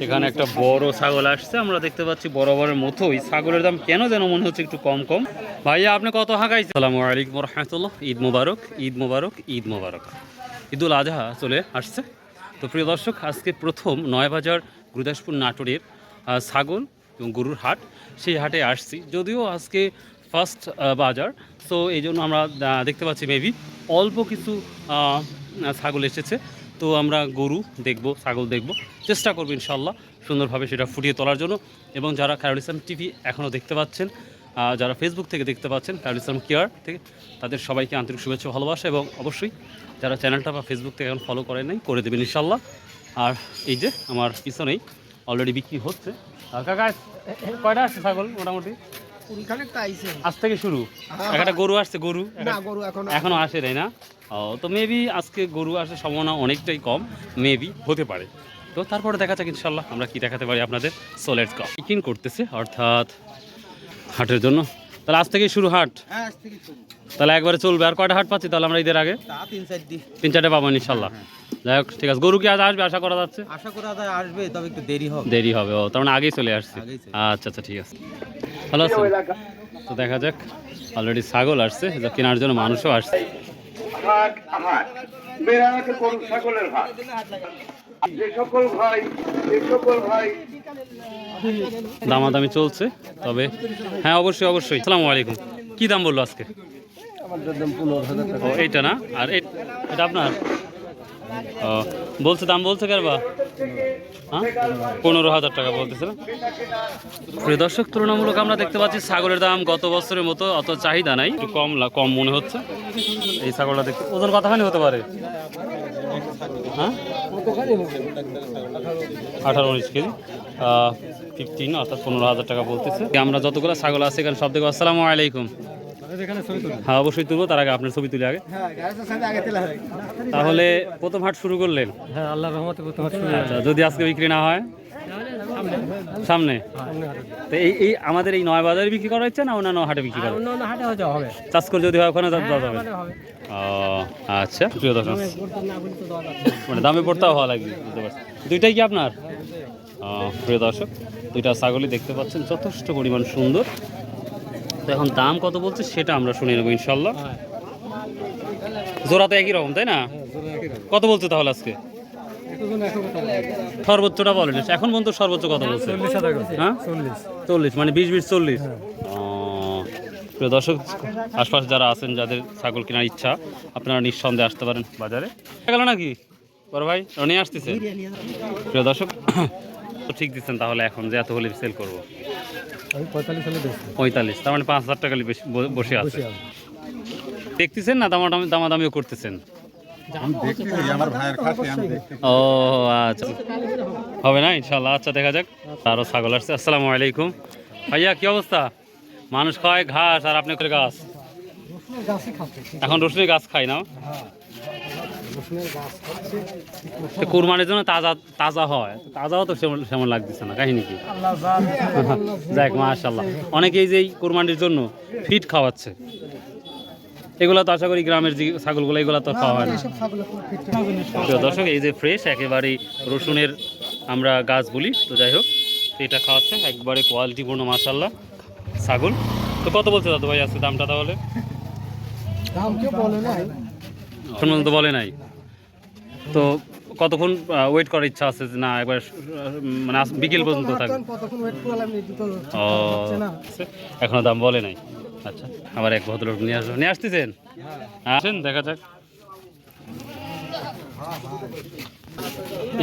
এখানে একটা বড় ছাগল আসছে, আমরা দেখতে পাচ্ছি বরাবরের মতোই। ছাগলের দাম কেন যেন মনে হচ্ছে একটু কম কম। ভাইয়া আপনি কত হাঁকাইছেন? আসসালামু আলাইকুম রহমতুল্লাহ। ঈদ মোবারক, ঈদ মোবারক, ঈদ মোবারক। ঈদুল আজহা চলে আসছে। তো প্রিয় দর্শক, আজকে প্রথম নয়াবাজার গুরুদাসপুর নাটোরের ছাগল এবং গরুর হাট, সেই হাটে আসছি। যদিও আজকে ফার্স্ট বাজার, সো এই জন্য আমরা দেখতে পাচ্ছি মেবি অল্প কিছু ছাগল এসেছে। তো আমরা গরু দেখব, ছাগল দেখব, চেষ্টা করবো ইনশাল্লাহ সুন্দরভাবে সেটা ফুটিয়ে তোলার জন্য। এবং যারা খায়রুল ইসলাম টিভি এখনও দেখতে পাচ্ছেন, যারা ফেসবুক থেকে দেখতে পাচ্ছেন খায়রুল ইসলাম কেয়ার থেকে, তাদের সবাইকে আন্তরিক শুভেচ্ছা ভালোবাসা। এবং অবশ্যই যারা চ্যানেলটা বা ফেসবুক থেকে এখন ফলো করেন নাই, করে দেবেন ইনশাল্লাহ। আর এই যে আমার পিছনেই অলরেডি বিক্রি হচ্ছে। কাকা কয়টা আসছে ছাগল মোটামুটি? আজ থেকে শুরু। একটা গরু আসছে, গরু এখনো আসে নাই না? তো মেবি আজকে গরু আসার সম্ভাবনা অনেকটাই কম, মেবি হতে পারে। তো তারপরে দেখা যাক ইনশাল্লাহ আমরা কি দেখাতে পারি আপনাদের। So let's go. পিকিং করতেছে অর্থাৎ হাটের জন্য। তাহলে আজ থেকেই শুরু হাট? তাহলে একবারে চলবে। আর কয়টা হাট পাচ্ছি তাহলে আমরা ঈদের আগে? 3-4টে পাবো ইনশাল্লাহ। যাই হোক, ঠিক আছে। গরু কি আজ আসবে আশা করা যাচ্ছে? আশা করা যায় আসবে, তবে একটু দেরি হবে। দেরি হবে? ও, তার মানে আগেই চলে আসছে। আচ্ছা আচ্ছা, ঠিক আছে। ভালো আছে। তো দেখা যাক, অলরেডি ছাগল আসছে, কেনার জন্য মানুষও আসছে। দামাদামি চলছে, তবে হ্যাঁ অবশ্যই অবশ্যই। আসসালামু আলাইকুম। কি দাম বললো আজকে? ও এইটা না? আর এটা আপনার? ও বলছে, দাম বলছে কারবা? হ্যাঁ, 15,000 টাকা বলতেছে না? প্রিয় দর্শক, তুলনামূলক আমরা দেখতে পাচ্ছি ছাগলের দাম গত বছরের মতো অত চাহিদা নাই, একটু কম মনে হচ্ছে। এই ছাগলটা দেখতে ওজন কতখানি হতে পারে? হ্যাঁ, 18-19 কেজি, 15 অর্থাৎ 15,000 টাকা বলতেছে। আমরা যতগুলো ছাগল আছে এখানে সব দেখবো। আসসালামু আলাইকুম। হ্যাঁ অবশ্যই তুলবো, তার আগে আপনার ছবি তুলে আগে। তাহলে প্রথম হাট শুরু করলেন? হ্যাঁ, আল্লাহর রহমতে প্রথম হাট শুরু। আচ্ছা, যদি আজকে বিক্রি না হয় সামনে, তো এই আমাদের এই নয় বাজারে বিক্রি করা হচ্ছে না অন্যান্য হাটে বিক্রি করা? অন্য হাটে হয়তো হবে, চাষ করে যদি হয় ওখানে যাওয়া যাবে। ও আচ্ছা, প্রিয় দর্শক, মানে দামে পড়তেও হওয়া লাগবে, বুঝতে পারছি। দুইটাই কি আপনার? প্রিয় দর্শক, দুইটা ছাগলই দেখতে পাচ্ছেন যথেষ্ট পরিমাণ সুন্দর। তো এখন দাম কত বলছে সেটা আমরা শুনে নেবো ইনশাল্লাহ। জোড়া তো একই রকম, তাই না? কত বলছে তাহলে আজকে? সর্বোচ্চটা বলেন এখন পর্যন্ত, সর্বোচ্চ কত বলছে? হ্যাঁ 40, মানে 20-20 40। প্রিয় দর্শক, আশপাশে যারা আছেন, যাদের ছাগল কেনার ইচ্ছা, আপনারা নিঃসন্দেহে আসতে পারেন বাজারে। গেল নাকি বড় ভাই নিয়ে আসতেছে? প্রিয় দর্শক, তো ঠিক দিচ্ছেন তাহলে এখন যে এত হলে সেল করবো? 45, তার মানে 5,000 টাকা বসে আছে। দেখতেছেন না দামাদামিও করতেছেন? ও আচ্ছা, হবে না ইনশাল্লাহ। আচ্ছা, দেখা যাক। আরও ছাগল আসছে। আসসালামু আলাইকুম ভাইয়া, কি অবস্থা? মানুষ খায় ঘাস, আর আপনি করে গাছ? এখন রসুনের গাছ খাই না? কুরবানির জন্য তাজা তাজা হয়, তাজাও তো সেমন লাগতেছে না, কাহিনী কি? যাক মাশাআল্লাহ। অনেকেই যে কুরবানির জন্য ফিট খাওয়াচ্ছে, এগুলো তো আশা করি গ্রামের যে ছাগলগুলো, এগুলো তো খাওয়া হয় না। দর্শক, এই যে ফ্রেশ একেবারেই রসুনের আমরা গাছ বলি, তো যাই হোক, এটা খাওয়াচ্ছে একবারে কোয়ালিটিপূর্ণ মাশাআল্লাহ ছাগল। তো কত বলছে দাদু ভাই আজকে দামটা তাহলে? তো বলে নাই। তো কতক্ষণ ওয়েট করার ইচ্ছা আছে না একবার, মানে বিকেল পর্যন্ত থাকবে? ও এখনো দাম বলে নাই। আচ্ছা, আবার এক ভদ্রলোক নিয়ে আসতেছেন, আসেন দেখা যাক।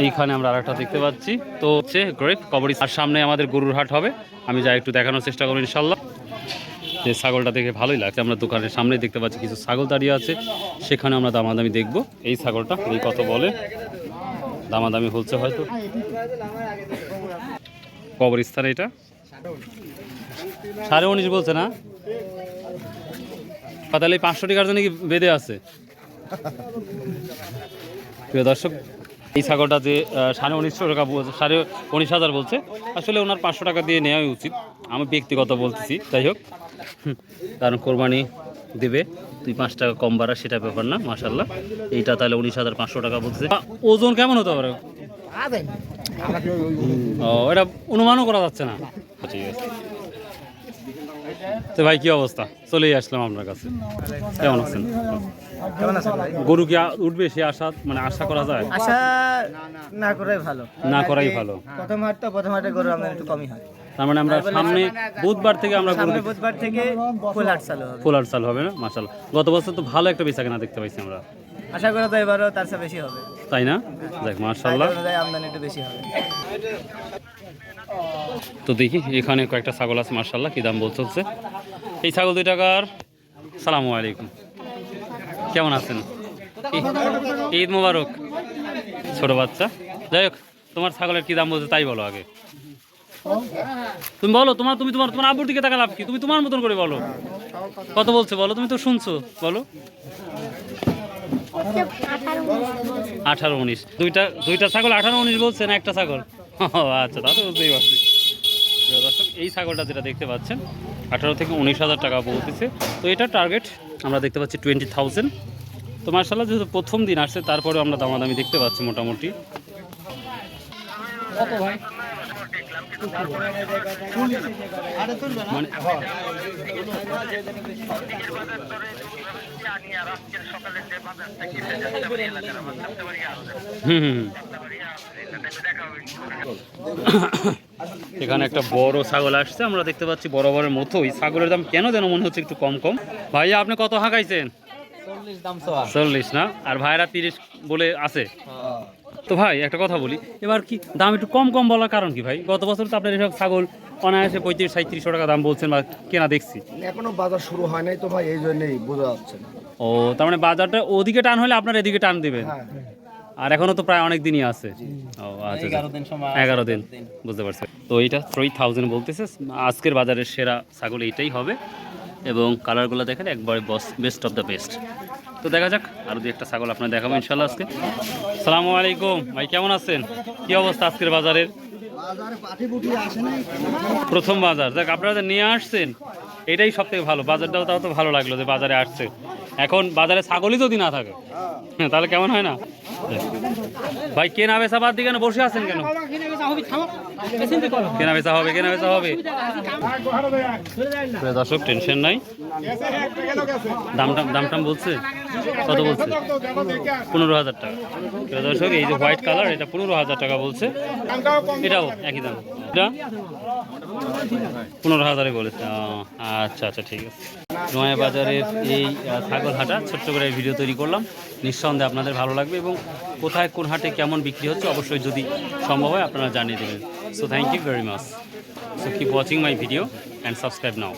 এইখানে আমরা আরেকটা দেখতে পাচ্ছি, তো হচ্ছে গ্রেপ কবরী, আর সামনে আমাদের গরুর হাট হবে। আমি যাই একটু দেখানোর চেষ্টা করবো ইনশাল্লাহ। যে ছাগলটা দেখে ভালোই লাগছে, আমরা দোকানের সামনেই দেখতে পাচ্ছি কিছু ছাগল দাঁড়িয়ে আছে, সেখানে আমরা দামাদামি দেখব। এই ছাগলটা এই কত বলে, দামাদামি হচ্ছে হয়তো। কবরস্থান এটা 19.5 বলছে না? তাহলে 500 টাকার জন্য কি বেঁধে আছে? প্রিয় দর্শক, এই ছাগলটা যে 19.5 টাকা বলছে, 19,500 বলছে, আসলে ওনার 500 টাকা দিয়ে নেওয়াই উচিত, আমি ব্যক্তিগত বলতেছি। যাই হোক, কারণ কোরবানি দেবে, 2-5 টাকা কম বাড়া সেটা ব্যাপার না। মাশাআল্লাহ, এইটা তাহলে 19,500 টাকা বলছে। ওজন কেমন হতে পারে? ও এটা অনুমানও করা যাচ্ছে না। ঠিক আছে। তো ভাই কি অবস্থা, চলেই আসলাম আপনার কাছে। কেমন আছেন? কেমন আছেন ভাই? গরু কি উঠবে সে আশা, মানে আশা করা যায়? আশা না করাই ভালো। না করাই ভালো। প্রথম হাটে গরু আমদানি একটু কমই হয়। তার মানে আমরা সামনে বুধবার থেকে আমরা গরু সামনে বুধবার থেকে ফুল হাট চালু হবে। ফুল আর চালু হবে না? মাশাআল্লাহ, গত বছর তো ভালো একটা বেচা কেনা দেখতে পাইছি আমরা। আশা করা যায় এবারও তার চেয়ে বেশি হবে। তাই না? দেখ মাশাআল্লাহ। অনুযায়ী আমদানি একটু বেশি হবে। তো দেখি এখানে কয়েকটা ছাগল আছে মাশাআল্লাহ, কি দাম বলছে? এই ছাগল 2 টাকার। সালামু আলাইকুম, কেমন আছেন? ঈদ মোবারক। ছোট বাচ্চা, যাই হোক, তোমার ছাগলের কি দাম বলছে তাই বলো আগে। তুমি বলো, তোমার আব্বুর দিকে টাকা লাভ কি, তুমি তোমার মতন করে বলো। কত বলছে বলো, তুমি তো শুনছো, বলো। 18-19। দুইটা ছাগল 18-19 বলছে না একটা ছাগল? আচ্ছা, তা তো বুঝতেই পারছি। প্রিয় দর্শক, এই ছাগলটা যেটা দেখতে পাচ্ছেন 18 থেকে 19,000 টাকা বলতেছে। তো এটা টার্গেট আমরা দেখতে পাচ্ছি 20,000। তো মার্শাল্লাহ, যেহেতু প্রথম দিন আসছে তারপরে আমরা দামাদামি দেখতে পাচ্ছি মোটামুটি। মানে এখানে একটা বড় ছাগল আসছে, আমরা দেখতে পাচ্ছি বরাবরের মতোই। ছাগলের দাম কেন যেন মনে হচ্ছে একটু কম কম। ভাইয়া আপনি কত হাঁকাইছেন? 40 না? আর ভাইরা 30 বলে আছে। তো ভাই একটা কথা বলি, এবার কি দাম একটু কম কম বলার কারণ কি ভাই? গত বছর তো আপনার এসব ছাগল অনায়াসে 35-37 টাকা দাম বলছেন বা কেনা দেখছি। এখনো বাজার শুরু হয় নাই তো ভাই, এই জন্যই বোঝা যাচ্ছে না। ও, তার মানে বাজারটা ওদিকে টান হলে আপনার এদিকে টান দিবেন। হ্যাঁ, আর এখনো তো প্রায় অনেক দিনই আছে। ও আচ্ছা, 11 দিন সময়। 11 দিন, বুঝতে পারছি। তো এইটা 3000 বলতেছে। আজকের বাজারের সেরা ছাগল এইটাই হবে, এবং কালারগুলো দেখেন একবারে বেস্ট অফ দ্য বেস্ট। তো দেখা যাক, আরও 2-1টা ছাগল আপনার দেখাবো ইনশাল্লাহ আজকে। সালামু আলাইকুম ভাই, কেমন আছেন? কি অবস্থা আজকের বাজারের? প্রথম বাজার, দেখ আপনারা যে নিয়ে আসছেন এটাই সব থেকে ভালো। বাজারটাও তাও তো ভালো লাগলো যে বাজারে আসছে। এখন বাজারে ছাগলই যদি না থাকে তাহলে কেমন হয় না? ভাই কেনা বেচা বাদ দিয়ে কেন বসে আছেন কেন? কেনা বেচা হবে, কেনা বেচা হবে। দর্শক টেনশন নাই, দাম বলছে কত বলছে? 15,000 টাকা। দর্শক এই যে হোয়াইট কালার, এটা 15,000 টাকা বলছে। এটাও একই দাম, এটা 15,000 বলেছে। আচ্ছা আচ্ছা, ঠিক আছে। নয়া বাজারের এই ছাগল হাটা ছোট্ট করে ভিডিও তৈরি করলাম, নিঃসন্দেহে আপনাদের ভালো লাগবে, এবং কোথায় কোন হাটে কেমন বিক্রি হচ্ছে অবশ্যই যদি সম্ভব হয় আপনারা জানিয়ে দেবেন। So thank you very much. So keep watching my video and subscribe now.